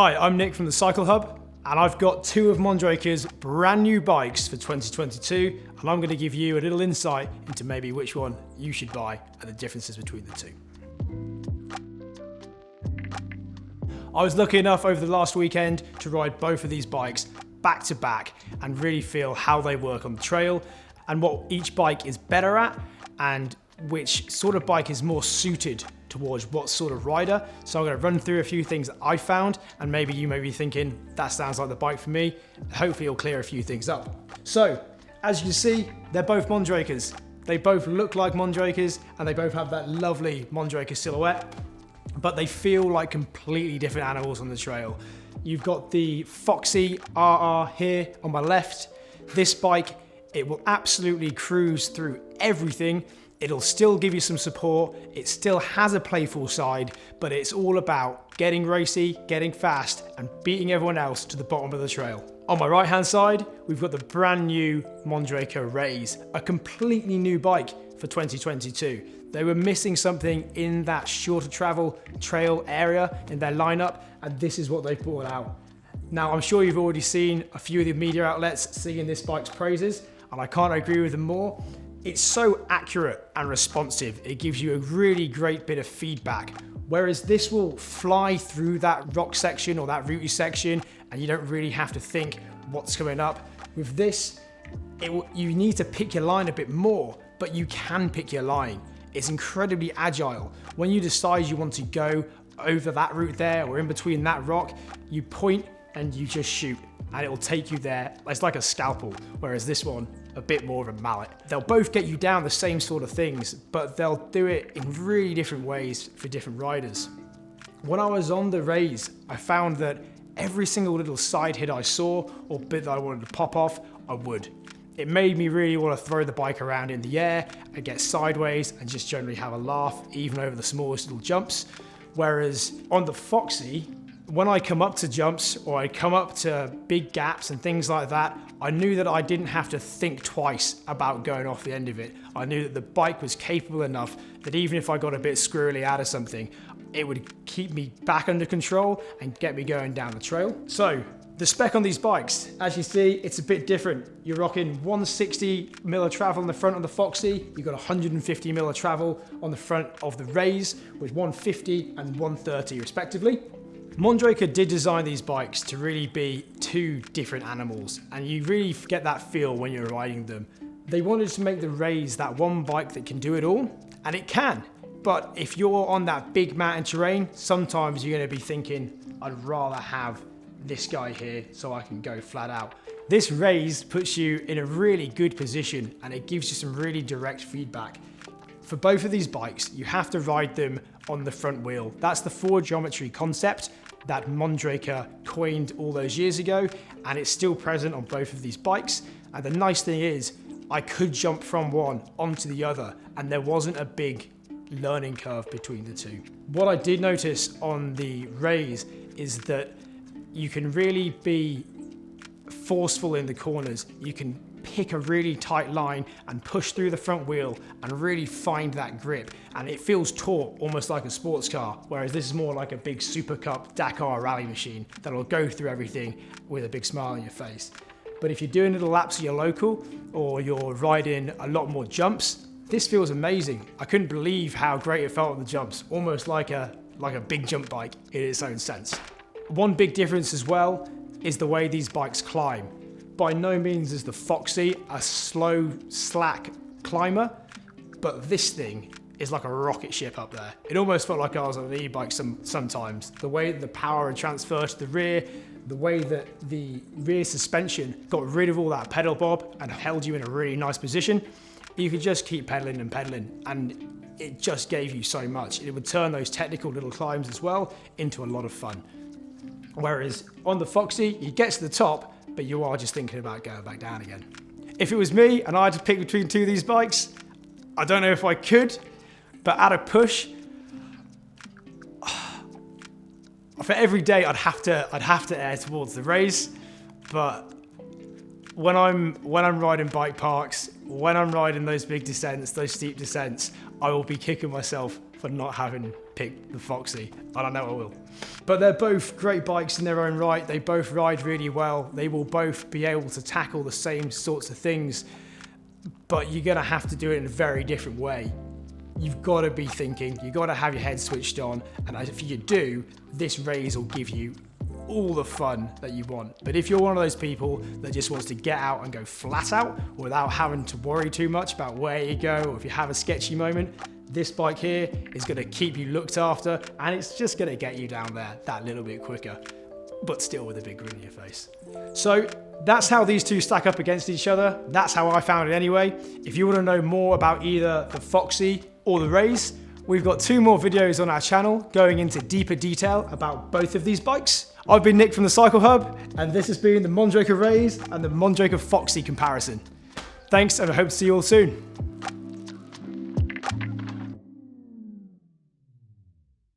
Hi, I'm Nick from the Cycle Hub, and I've got two of Mondraker's brand new bikes for 2022, and I'm going to give you a little insight into maybe which one you should buy and the differences between the two. I was lucky enough over the last weekend to ride both of these bikes back to back and really feel how they work on the trail and what each bike is better at and which sort of bike is more suited towards what sort of rider. So I'm going to run through a few things that I found, and maybe you may be thinking, that sounds like the bike for me. Hopefully it'll clear a few things up. So, as you can see, they're both Mondrakers. They both look like Mondrakers, and they both have that lovely Mondraker silhouette, but they feel like completely different animals on the trail. You've got the Foxy RR here on my left. This bike, it will absolutely cruise through everything. It'll still give you some support, it still has a playful side, but it's all about getting racy, getting fast, and beating everyone else to the bottom of the trail. On my right hand side, we've got the brand new Mondraker Raze, a completely new bike for 2022. They were missing something in that shorter travel trail area in their lineup, and this is what they've brought out. Now, I'm sure you've already seen a few of the media outlets singing this bike's praises, and I can't agree with them more. It's so accurate and responsive, it gives you a really great bit of feedback. Whereas this will fly through that rock section or that rooty section and you don't really have to think what's coming up. With this, you need to pick your line a bit more, but you can pick your line. It's incredibly agile. When you decide you want to go over that route there or in between that rock, you point and you just shoot and it will take you there. It's like a scalpel, whereas this one, a bit more of a mallet. They'll both get you down the same sort of things, but they'll do it in really different ways for different riders. When I was on the Raze, I found that every single little side hit I saw or bit that I wanted to pop off, I would. It made me really want to throw the bike around in the air and get sideways and just generally have a laugh, even over the smallest little jumps. Whereas on the Foxy, when I come up to jumps or I come up to big gaps and things like that, I knew that I didn't have to think twice about going off the end of it. I knew that the bike was capable enough that even if I got a bit squirrely out of something, it would keep me back under control and get me going down the trail. So the spec on these bikes, as you see, it's a bit different. You're rocking 160 mil of travel on the front of the Foxy. You've got 150 mil of travel on the front of the Raze with 150 and 130 respectively. Mondraker did design these bikes to really be two different animals, and you really get that feel when you're riding them. They wanted to make the Raze that one bike that can do it all, and it can. But if you're on that big mountain terrain, sometimes you're going to be thinking, I'd rather have this guy here so I can go flat out. This Raze puts you in a really good position, and it gives you some really direct feedback. For both of these bikes, you have to ride them on the front wheel. That's the forward geometry concept that Mondraker coined all those years ago, and it's still present on both of these bikes. And the nice thing is, I could jump from one onto the other, and there wasn't a big learning curve between the two. What I did notice on the Raze is that you can really be forceful in the corners. You can pick a really tight line and push through the front wheel and really find that grip, and it feels taut, almost like a sports car, whereas this is more like a big Super Cup Dakar rally machine that'll go through everything with a big smile on your face. But if you're doing little laps at your local or you're riding a lot more jumps, this feels amazing. I couldn't believe how great it felt on the jumps, almost like a big jump bike in its own sense. One big difference as well is the way these bikes climb. By no means is the Foxy a slow, slack climber, but this thing is like a rocket ship up there. It almost felt like I was on an e-bike sometimes. The way the power and transfer to the rear, the way that the rear suspension got rid of all that pedal bob and held you in a really nice position, you could just keep pedaling and pedaling, and it just gave you so much. It would turn those technical little climbs as well into a lot of fun. Whereas on the Foxy, you get to the top, but you are just thinking about going back down again. If it was me and I had to pick between two of these bikes, I don't know if I could, but at a push, for every day I'd have to err towards the Raze. But when I'm riding bike parks, when I'm riding those big descents, those steep descents, I will be kicking myself for not having pick the Foxy, and I know I will. But they're both great bikes in their own right. They both ride really well. They will both be able to tackle the same sorts of things, but you're gonna have to do it in a very different way. You've got to be thinking, you've got to have your head switched on, and if you do, this Raze will give you all the fun that you want. But if you're one of those people that just wants to get out and go flat out without having to worry too much about where you go, or if you have a sketchy moment, this bike here is going to keep you looked after, and it's just going to get you down there that little bit quicker, but still with a big grin on your face. So that's how these two stack up against each other. That's how I found it anyway. If you want to know more about either the Foxy or the Raze, we've got 2 more videos on our channel going into deeper detail about both of these bikes. I've been Nick from the Cycle Hub, and this has been the Mondraker Raze and the Mondraker Foxy comparison. Thanks, and I hope to see you all soon.